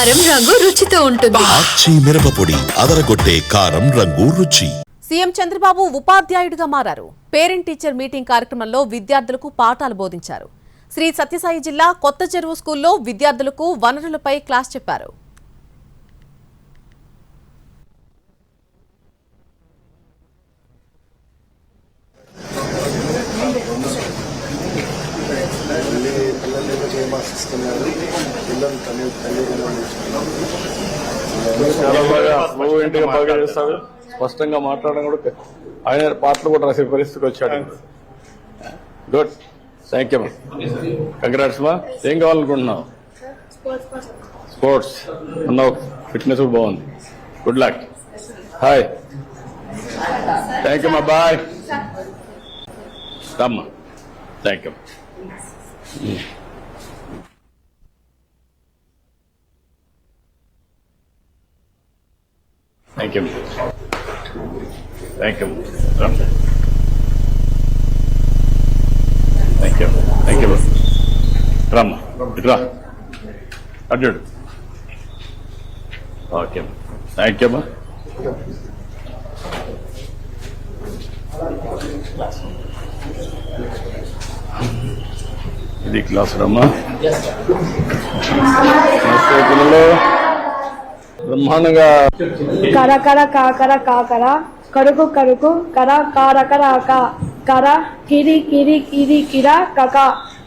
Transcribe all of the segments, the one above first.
కారం రంగు రుచితో ఉంటుంది. ఆచి మిరపపొడి అదరగొట్టే కారం రంగు రుచి. సీఎం చంద్రబాబు ఉపాధ్యాయుడిగా మారారు. పేరెంట్ టీచర్ మీటింగ్ కార్యక్రమంలో విద్యార్థులకు పాఠాలు బోధించారు. శ్రీ సత్యసాయి జిల్లా కొత్త చెరువు స్కూల్లో విద్యార్థులకు వనరులపై క్లాస్ చెప్పారు. చాలా బాగా చేస్తాడు. స్పష్టంగా మాట్లాడడం కూడా ఆయన పాటలు కూడా రాసే పరిస్థితికి వచ్చాడు. Good, thank you. కంగ్రాట్స్ మా. ఏం కావాలనుకుంటున్నావు? స్పోర్ట్స్ ఉన్నావు, ఫిట్నెస్ కూడా బాగుంది. Good luck. Hi, thank you మా. బాయ్ రమ్మా. Thank you. Thank you. Thank you. Thank you. Thank you. రమ్మా, ఇట్రా అడ్డు. ఓకే, థ్యాంక్ యూ అమ్మా. ఇది క్లాస్ రమ్మా. పిల్లలు బ్రహ్మాండంగా కర కర కాకర కాకర కరుకు కరుకు కర కారకర కర కిరి కిరి కిరి కిర కక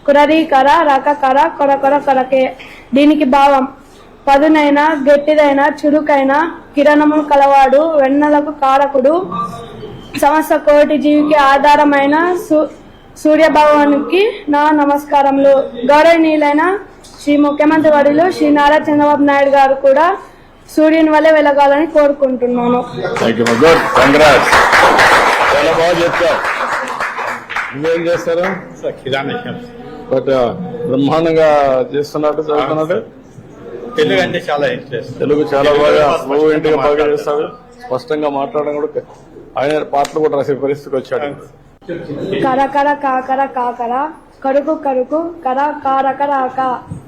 కురరి కర రక కర కొర కొర కొరకే. దీనికి భావం పదునైన గట్టిదైన చురుకైన కిరణములు కలవాడు, వెన్నెలకు కారకుడు, సమస్త కోటి జీవికి ఆధారమైన సూర్యభగవానికి నా నమస్కారములు. గౌరవనీయులైన శ్రీ ముఖ్యమంత్రి వర్యులు శ్రీ నారా చంద్రబాబు నాయుడు గారు కూడా సూర్యుని వల్లే వెలగాలని కోరుకుంటున్నాను. చాలా బాగా చెప్తారు. నువ్వేం చేస్తారు? బట్ బ్రహ్మాండంగా చేస్తున్నట్టు చదువుతున్నట్టు. తెలుగు అంటే చాలా ఇంట్రెస్ట్. తెలుగు చాలా బాగా ఫ్లూయెంట్గా బాగా చేస్తాడు. స్పష్టంగా మాట్లాడడం కూడా ఆయన పాటలు కూడా రాసే పరిస్థితికి వచ్చాడు. కర కర కాకర కాకర కరుకు కరుకు కర కారకర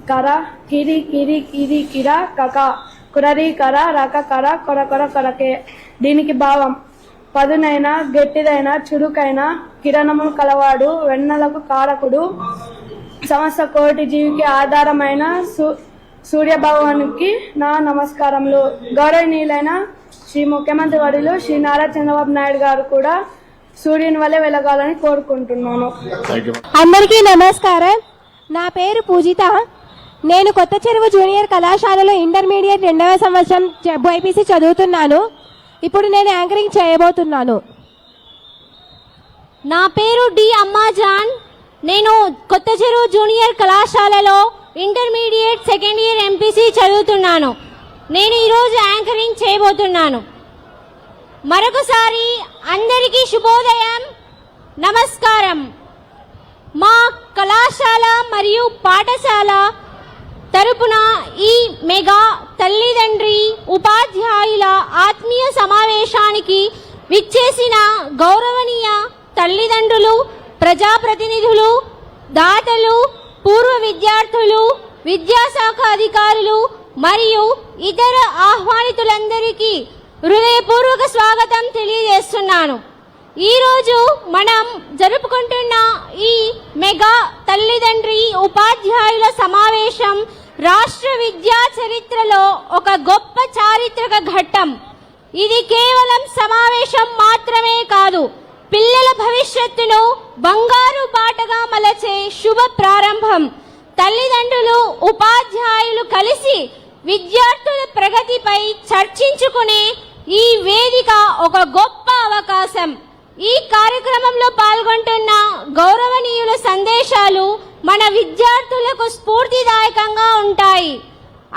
కర కిరి కిరి కిరి కిర కక కురరి కర రక కర కొర కొర కొరకే. దీనికి భావం పదునైన గట్టిదైన చురుకైన కిరణములు కలవాడు, వెన్నెలకు కారకుడు, సమస్త కోటి జీవికి ఆధారమైన సూర్యభగవానికి నా నమస్కారములు. గౌరవనీయులైన శ్రీ ముఖ్యమంత్రి వర్యులు శ్రీ నారా చంద్రబాబు నాయుడు గారు కూడా సూర్యుని వల్లే వెలగాలని కోరుకుంటున్నాను. అందరికీ నమస్కారం. నా పేరు పూజిత. నేను కొత్త చెరువు జూనియర్ కళాశాలలో ఇంటర్మీడియట్ 2వ సంవత్సరం బైపీసీ చదువుతున్నాను. ఇప్పుడు నేను యాంకరింగ్ చేయబోతున్నాను. నా పేరు డి అమ్మాజాన్. నేను కొత్త చెరువు జూనియర్ కళాశాలలో ఇంటర్మీడియట్ 2nd ఇయర్ ఎంపీసీ చదువుతున్నాను. నేను ఈరోజు యాంకరింగ్ చేయబోతున్నాను. మరొకసారి అందరికీ శుభోదయం, నమస్కారం. మా కళాశాల మరియు పాఠశాల తరపున ఈ మెగా తల్లిదండ్రి ఉపాధ్యాయుల ఆత్మీయ సమావేశానికి విచ్చేసిన గౌరవనీయ తల్లిదండ్రులు, ప్రజాప్రతినిధులు, దాతలు, పూర్వ విద్యార్థులు, విద్యాశాఖ అధికారులు మరియు ఇతర ఆహ్వానితులందరికీ హృదయపూర్వక స్వాగతం తెలియజేస్తున్నాను. ఈరోజు మనం జరుపుకుంటున్న ఈ మెగా తల్లిదండ్రి ఉపాధ్యాయుల సమావేశం రాష్ట్ర విద్యా చరిత్రలో ఒక గొప్ప చారిత్రక ఘట్టం. ఇది కేవలం సమావేశం మాత్రమే కాదు, పిల్లల భవిష్యత్తును బంగారు బాటగా మలచే శుభ ప్రారంభం. తల్లిదండ్రులు, ఉపాధ్యాయులు కలిసి విద్యార్థుల ప్రగతిపై చర్చించుకునే ఈ వేదిక ఒక గొప్ప అవకాశం. ఈ కార్యక్రమంలో పాల్గొంటున్న గౌరవనీయుల సందేశాలు మన విద్యార్థులకు స్ఫూర్తిదాయకంగా ఉంటాయి.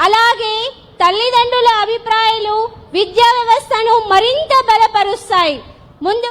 అలాగే తల్లిదండ్రుల అభిప్రాయాలు విద్యా వ్యవస్థను మరింత బలపరుస్తాయి. ముందు